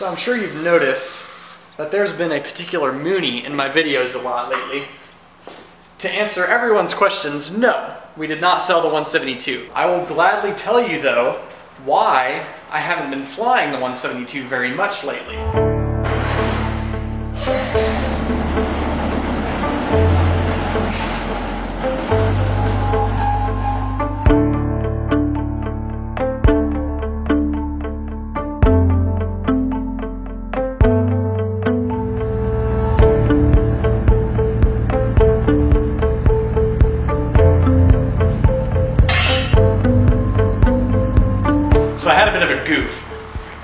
So I'm sure you've noticed that there's been a particular Mooney in my videos a lot lately. To answer everyone's questions, no, we did not sell the 172. I will gladly tell you though, why I haven't been flying the 172 very much lately. So I had a bit of a goof.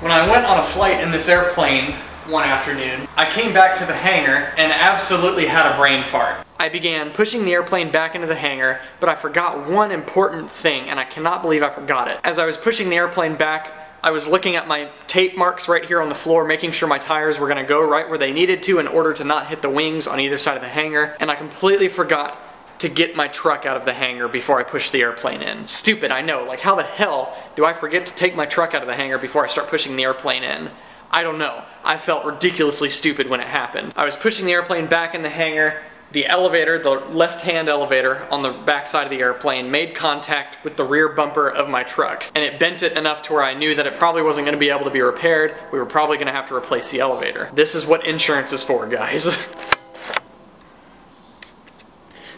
When I went on a flight in this airplane one afternoon, I came back to the hangar and absolutely had a brain fart. I began pushing the airplane back into the hangar, but I forgot one important thing, and I cannot believe I forgot it. As I was pushing the airplane back, I was looking at my tape marks right here on the floor, making sure my tires were going to go right where they needed to in order to not hit the wings on either side of the hangar, and I completely forgot to get my truck out of the hangar before I pushed the airplane in. Stupid, I know. Like, how the hell do I forget to take my truck out of the hangar before I start pushing the airplane in? I don't know. I felt ridiculously stupid when it happened. I was pushing the airplane back in the hangar. The elevator, the left-hand elevator on the back side of the airplane, made contact with the rear bumper of my truck, and it bent it enough to where I knew that it probably wasn't going to be able to be repaired. We were probably going to have to replace the elevator. This is what insurance is for, guys.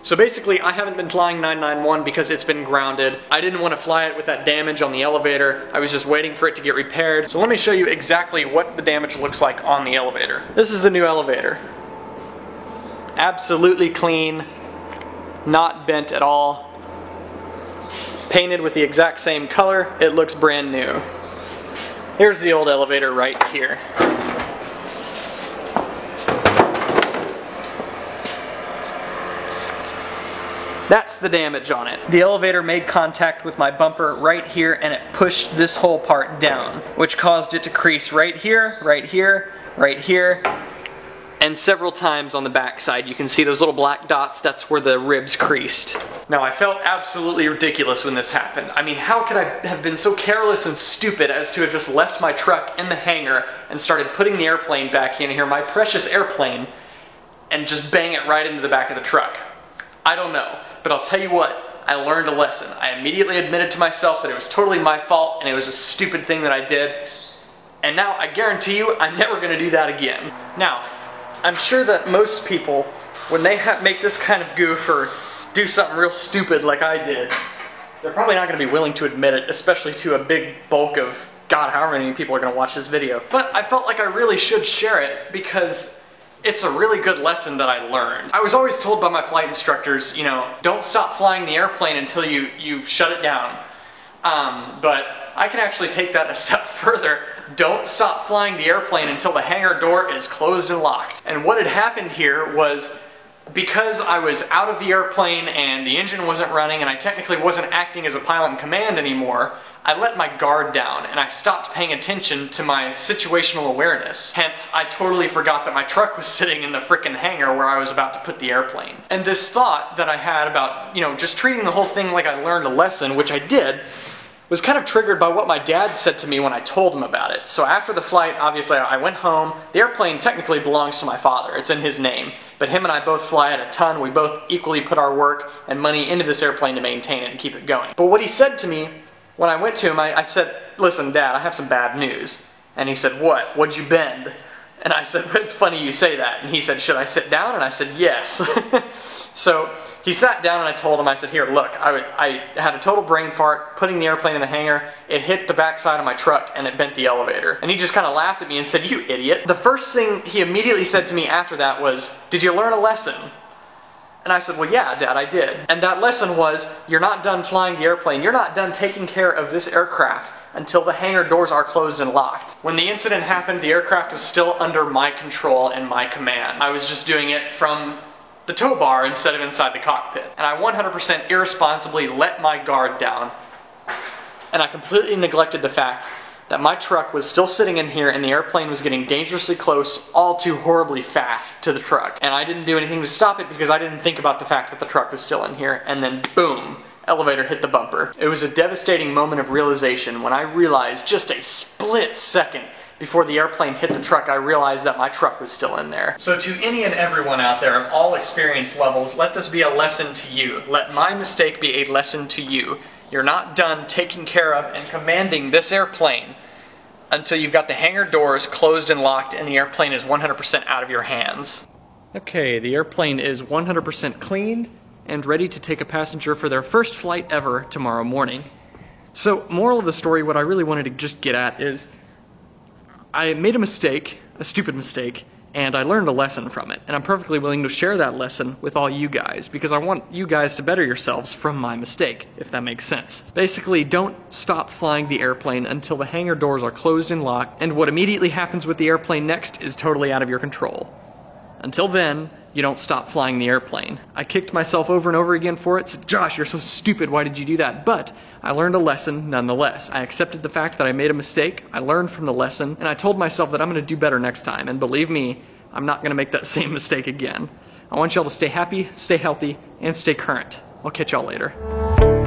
So basically, I haven't been flying 991 because it's been grounded. I didn't want to fly it with that damage on the elevator. I was just waiting for it to get repaired. So let me show you exactly what the damage looks like on the elevator. This is the new elevator. Absolutely clean, not bent at all. Painted with the exact same color. It looks brand new. Here's the old elevator right here. That's the damage on it. The elevator made contact with my bumper right here, and it pushed this whole part down, which caused it to crease right here, right here, right here, and several times on the back side. You can see those little black dots, that's where the ribs creased. Now, I felt absolutely ridiculous when this happened. I mean, how could I have been so careless and stupid as to have just left my truck in the hangar and started putting the airplane back in here, my precious airplane, and just bang it right into the back of the truck? I don't know. But I'll tell you what, I learned a lesson. I immediately admitted to myself that it was totally my fault and it was a stupid thing that I did. And now I guarantee you I'm never going to do that again. Now, I'm sure that most people, when they make this kind of goof or do something real stupid like I did, they're probably not going to be willing to admit it, especially to a big bulk of, God, however many people are going to watch this video. But I felt like I really should share it because it's a really good lesson that I learned. I was always told by my flight instructors, you know, don't stop flying the airplane until you've shut it down. But I can actually take that a step further. Don't stop flying the airplane until the hangar door is closed and locked. And what had happened here was, because I was out of the airplane and the engine wasn't running and I technically wasn't acting as a pilot in command anymore, I let my guard down and I stopped paying attention to my situational awareness. Hence, I totally forgot that my truck was sitting in the frickin' hangar where I was about to put the airplane. And this thought that I had about, you know, just treating the whole thing like I learned a lesson, which I did, was kind of triggered by what my dad said to me when I told him about it. So after the flight, obviously I went home. The airplane technically belongs to my father. It's in his name. But him and I both fly it a ton. We both equally put our work and money into this airplane to maintain it and keep it going. But what he said to me, when I went to him, I said, listen, Dad, I have some bad news. And he said, what? What'd you bend? And I said, it's funny you say that. And he said, should I sit down? And I said, yes. So he sat down and I told him, I said, here, look, I had a total brain fart putting the airplane in the hangar. It hit the backside of my truck and it bent the elevator. And he just kind of laughed at me and said, you idiot. The first thing he immediately said to me after that was, did you learn a lesson? And I said, well, yeah, Dad, I did. And that lesson was, you're not done flying the airplane. You're not done taking care of this aircraft until the hangar doors are closed and locked. When the incident happened, the aircraft was still under my control and my command. I was just doing it from the tow bar instead of inside the cockpit. And I 100% irresponsibly let my guard down. And I completely neglected the fact that my truck was still sitting in here and the airplane was getting dangerously close, all too horribly fast to the truck. And I didn't do anything to stop it because I didn't think about the fact that the truck was still in here. And then boom, elevator hit the bumper. It was a devastating moment of realization when I realized just a split second before the airplane hit the truck, I realized that my truck was still in there. So to any and everyone out there of all experience levels, let this be a lesson to you. Let my mistake be a lesson to you. You're not done taking care of and commanding this airplane until you've got the hangar doors closed and locked and the airplane is 100% out of your hands. Okay, the airplane is 100% cleaned and ready to take a passenger for their first flight ever tomorrow morning. So, moral of the story, what I really wanted to just get at is I made a mistake, a stupid mistake, and I learned a lesson from it. And I'm perfectly willing to share that lesson with all you guys, because I want you guys to better yourselves from my mistake, if that makes sense. Basically, don't stop flying the airplane until the hangar doors are closed and locked, and what immediately happens with the airplane next is totally out of your control. Until then, you don't stop flying the airplane. I kicked myself over and over again for it, said, Josh, you're so stupid, why did you do that? But I learned a lesson nonetheless. I accepted the fact that I made a mistake, I learned from the lesson, and I told myself that I'm going to do better next time, and believe me, I'm not going to make that same mistake again. I want y'all to stay happy, stay healthy, and stay current. I'll catch y'all later.